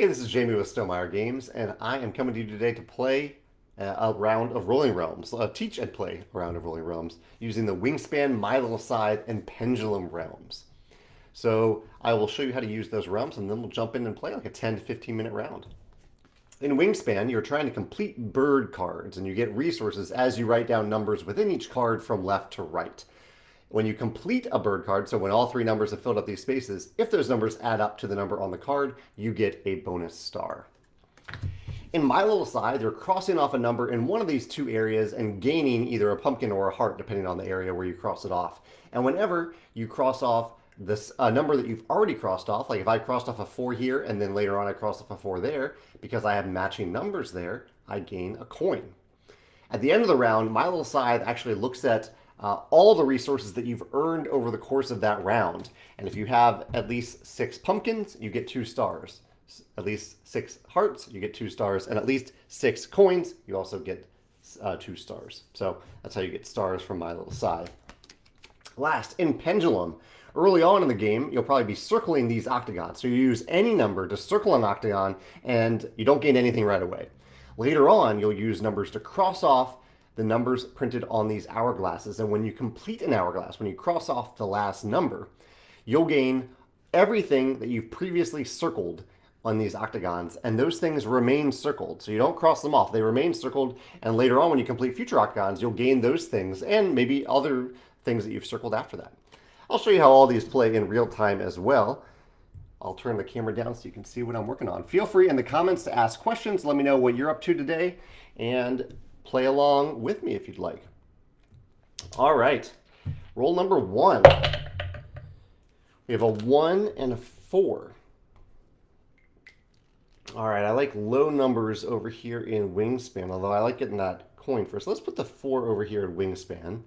Hey, this is Jamey with Stegmaier Games, and I am coming to you today to play a round of Rolling Realms, teach and play a round of Rolling Realms using the Wingspan, My Little Scythe, and Pendulum realms. So I will show you how to use those realms, and then we'll jump in and play like a 10 to 15 minute round. In Wingspan, you're trying to complete bird cards, and you get resources as you write down numbers within each card from left to right. When you complete a bird card, so when all three numbers have filled up these spaces, if those numbers add up to the number on the card, you get a bonus star. In My Little Scythe, you're crossing off a number in one of these two areas and gaining either a pumpkin or a heart, depending on the area where you cross it off. And whenever you cross off this number that you've already crossed off, like if I crossed off a 4 here and then later on I crossed off a 4 there, because I have matching numbers there, I gain a coin. At the end of the round, My Little Scythe actually looks at all the resources that you've earned over the course of that round. And if you have at least 6 pumpkins, you get 2 stars. At least 6 hearts, you get 2 stars. And at least 6 coins, you also get 2 stars. So that's how you get stars from My Little Scythe. Last, in Pendulum, early on in the game, you'll probably be circling these octagons. So you use any number to circle an octagon, and you don't gain anything right away. Later on, you'll use numbers to cross off the numbers printed on these hourglasses. And when you complete an hourglass, when you cross off the last number, you'll gain everything that you've previously circled on these octagons, and those things remain circled. So you don't cross them off. They remain circled, and later on when you complete future octagons, you'll gain those things and maybe other things that you've circled after that. I'll show you how all these play in real time as well. I'll turn the camera down so you can see what I'm working on. Feel free in the comments to ask questions. Let me know what you're up to today, and play along with me if you'd like. All right, roll number 1. We have a 1 and a 4. All right, I like low numbers over here in Wingspan, although I like getting that coin first. Let's put the 4 over here in Wingspan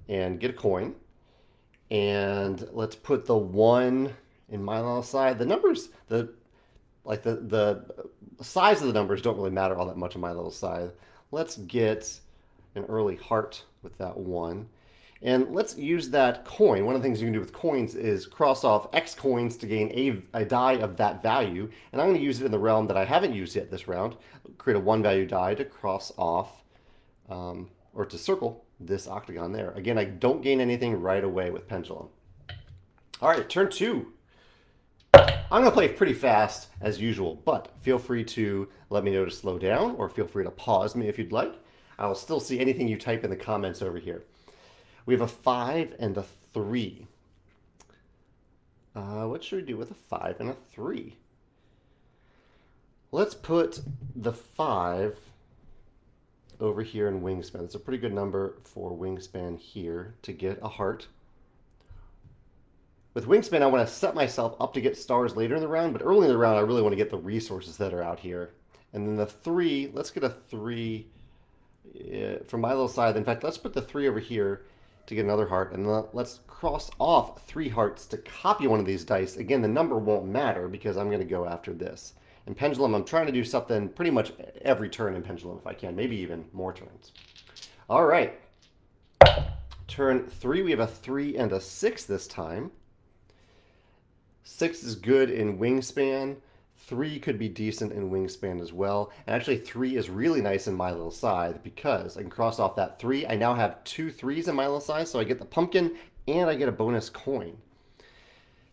and get a coin. And let's put the 1 in My Little Scythe. The numbers, the size of the numbers don't really matter all that much in My Little Scythe. Let's get an early heart with that 1. And let's use that coin. One of the things you can do with coins is cross off X coins to gain a die of that value. And I'm going to use it in the realm that I haven't used yet this round. Create a 1 value die to cross off, or to circle this octagon there. Again, I don't gain anything right away with Pendulum. All right, turn 2. I'm going to play pretty fast as usual, but feel free to let me know to slow down, or feel free to pause me if you'd like. I will still see anything you type in the comments over here. We have a 5 and a 3. What should we do with a 5 and a 3? Let's put the 5 over here in Wingspan. It's a pretty good number for Wingspan here to get a heart. With Wingspan, I want to set myself up to get stars later in the round, but early in the round, I really want to get the resources that are out here. And then the 3, let's get a 3 from My Little Scythe. In fact, let's put the 3 over here to get another heart, and let's cross off 3 hearts to copy one of these dice. Again, the number won't matter because I'm going to go after this. In Pendulum, I'm trying to do something pretty much every turn in Pendulum if I can, maybe even more turns. All right. Turn 3, we have a 3 and a 6 this time. 6 is good in Wingspan. 3 could be decent in Wingspan as well. And actually 3 is really nice in My Little Scythe because I can cross off that 3. I now have 2 3s in My Little Scythe, so I get the pumpkin and I get a bonus coin.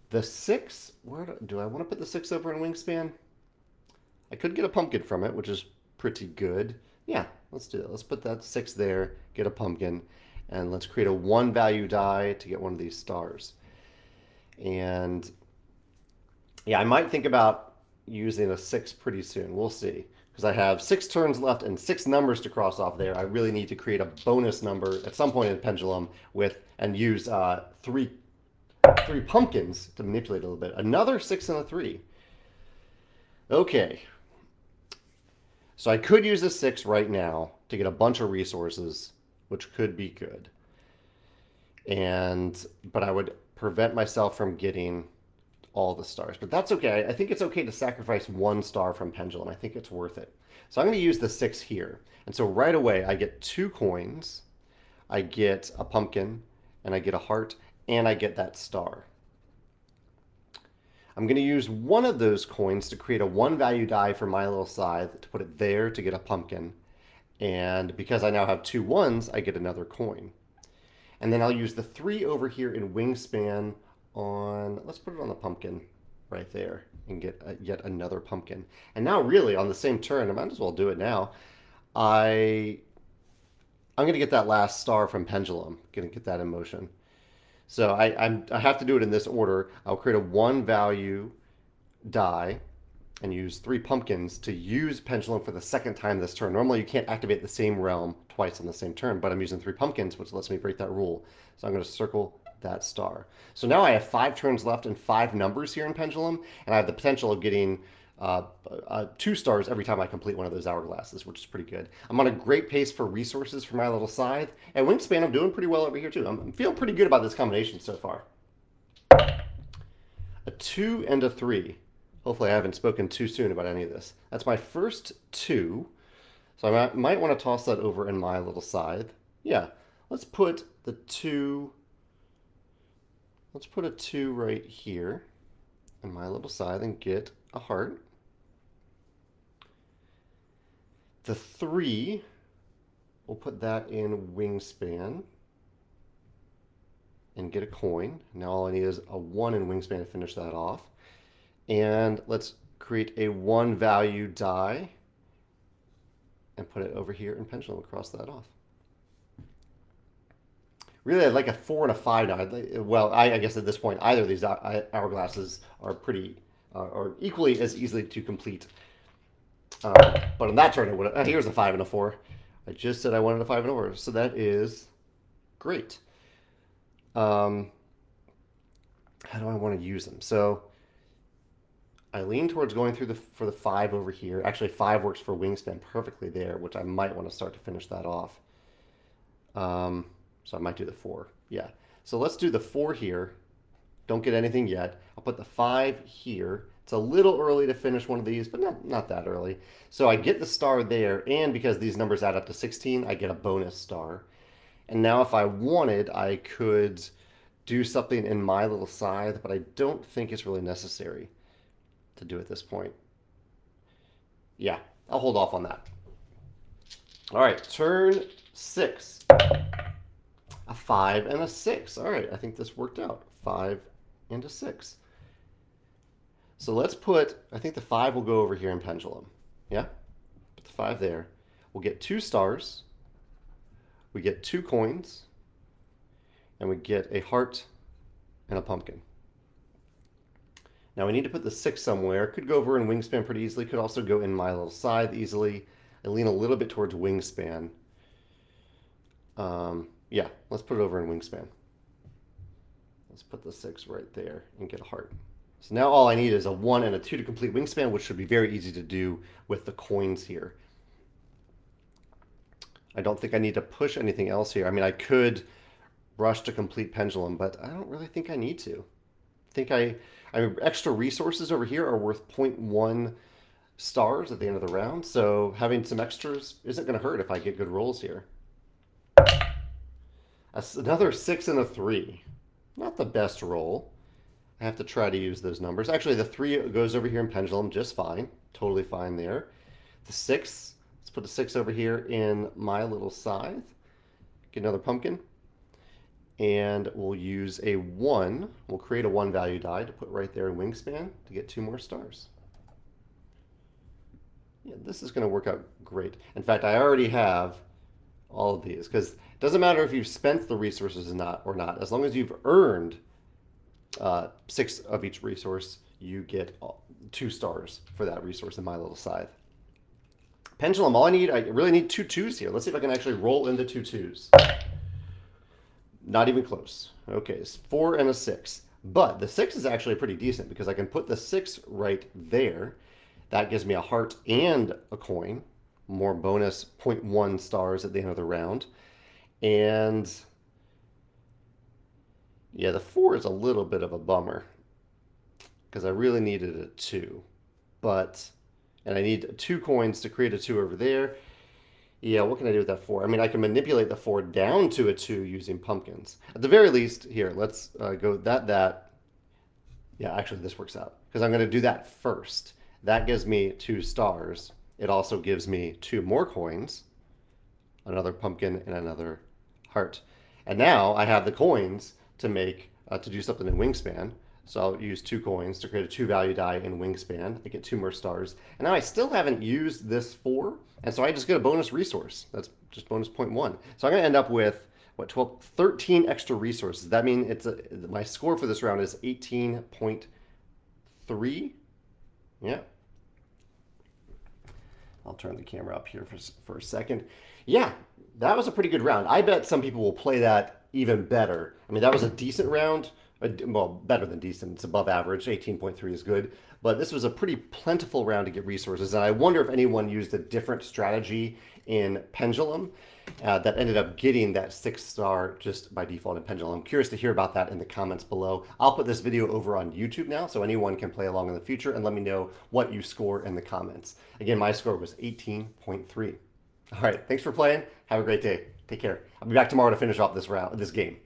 The 6, where do I want to put the 6 over in Wingspan? I could get a pumpkin from it, which is pretty good. Yeah, let's do that. Let's put that 6 there, get a pumpkin, and let's create a 1 value die to get one of these stars. And yeah, I might think about using a 6 pretty soon. We'll see. Because I have 6 turns left and 6 numbers to cross off there. I really need to create a bonus number at some point in Pendulum and use 3 pumpkins to manipulate a little bit. Another 6 and a 3. Okay. So I could use a 6 right now to get a bunch of resources, which could be good. But I would prevent myself from getting all the stars, but that's okay. I think it's okay to sacrifice 1 star from Pendulum. I think it's worth it. So I'm going to use the 6 here. And so right away, I get 2 coins, I get a pumpkin, and I get a heart, and I get that star. I'm going to use one of those coins to create a 1-value die for my little scythe to put it there to get a pumpkin. And because I now have 2 ones, I get another coin. And then I'll use the 3 over here in Wingspan on, let's put it on the pumpkin right there and get yet another pumpkin. And now really on the same turn, I might as well do it now. I'm going to get that last star from Pendulum. Going to get that in motion. So I have to do it in this order. I'll create a 1-value die and use 3 pumpkins to use Pendulum for the second time this turn. Normally you can't activate the same realm twice on the same turn, but I'm using 3 pumpkins, which lets me break that rule. So I'm going to circle that star. So now I have 5 turns left and 5 numbers here in Pendulum, and I have the potential of getting 2 stars every time I complete one of those hourglasses, which is pretty good. I'm on a great pace for resources for my little scythe, and Wingspan I'm doing pretty well over here too. I'm feeling pretty good about this combination so far. A 2 and a 3. Hopefully I haven't spoken too soon about any of this. That's my first 2. So I might want to toss that over in my little scythe. Yeah, let's put the 2. Let's put a 2 right here in my little scythe and get a heart. The 3, we'll put that in Wingspan and get a coin. Now all I need is a 1 in Wingspan to finish that off. And let's create a 1-value die and put it over here in Pendulum and cross that off. Really, I'd like a 4 and a 5 now. Well, I guess at this point, either of these hourglasses are pretty, or equally as easily to complete. But on that turn, it would. Here's a 5 and a 4. I just said I wanted a 5 and a 4, so that is great. How do I want to use them? So I lean towards going through for the 5 over here. Actually, 5 works for Wingspan perfectly there, which I might want to start to finish that off. So I might do the 4. Yeah. So let's do the 4 here. Don't get anything yet. I'll put the 5 here. It's a little early to finish one of these, but not that early. So I get the star there, and because these numbers add up to 16, I get a bonus star. And now if I wanted, I could do something in my little scythe, but I don't think it's really necessary to do at this point. Yeah, I'll hold off on that. All right, turn 6. A 5 and a 6. All right, I think this worked out. 5 and a 6. So let's put, I think the 5 will go over here in Pendulum. Yeah? Put the 5 there. We'll get 2 stars. We get 2 coins. And we get a heart and a pumpkin. Now we need to put the 6 somewhere. Could go over in Wingspan pretty easily. Could also go in my little scythe easily. I lean a little bit towards Wingspan. Yeah, let's put it over in Wingspan. Let's put the 6 right there and get a heart. So now all I need is a 1 and a 2 to complete Wingspan, which should be very easy to do with the coins here. I don't think I need to push anything else here. I mean, I could rush to complete Pendulum, but I don't really think I need to. I think I mean, extra resources over here are worth 0.1 stars at the end of the round, so having some extras isn't going to hurt if I get good rolls here. That's another 6 and a 3. Not the best roll. I have to try to use those numbers. Actually, the 3 goes over here in Pendulum just fine. Totally fine there. The 6, let's put the 6 over here in my little scythe. Get another pumpkin. And we'll use a 1. We'll create a 1-value die to put right there in Wingspan to get 2 more stars. Yeah, this is going to work out great. In fact, I already have all of these because it doesn't matter if you've spent the resources or not. As long as you've earned 6 of each resource, you get 2 stars for that resource in my little scythe. Pendulum, I really need 2 2s here. Let's see if I can actually roll into 2 2s. Not even close. Okay, it's 4 and a 6. But the 6 is actually pretty decent because I can put the 6 right there. That gives me a heart and a coin. More bonus 0.1 stars at the end of the round. And yeah, the 4 is a little bit of a bummer because I really needed a 2. And I need 2 coins to create a 2 over there. Yeah, what can I do with that 4? I mean, I can manipulate the 4 down to a 2 using pumpkins. At the very least, here, let's go that. Yeah, actually, this works out. because I'm going to do that first. That gives me 2 stars. It also gives me 2 more coins, another pumpkin, and another heart. And now I have the coins to make to do something in Wingspan. So I'll use 2 coins to create a 2 value die in Wingspan. I get 2 more stars. And now I still haven't used this 4, and so I just get a bonus resource. That's just bonus 0.1. So I'm going to end up with what 12, 13 extra resources. That means my score for this round is 18.3. Yeah. I'll turn the camera up here for a second. Yeah, that was a pretty good round. I bet some people will play that even better. I mean, that was a decent round. Well, better than decent. It's above average. 18.3 is good. But this was a pretty plentiful round to get resources. And I wonder if anyone used a different strategy in Pendulum that ended up getting that 6-star just by default in Pendulum. I'm curious to hear about that in the comments below. I'll put this video over on YouTube now, so anyone can play along in the future and let me know what you score in the comments. Again, my score was 18.3. All right, thanks for playing. Have a great day. Take care. I'll be back tomorrow to finish off this game.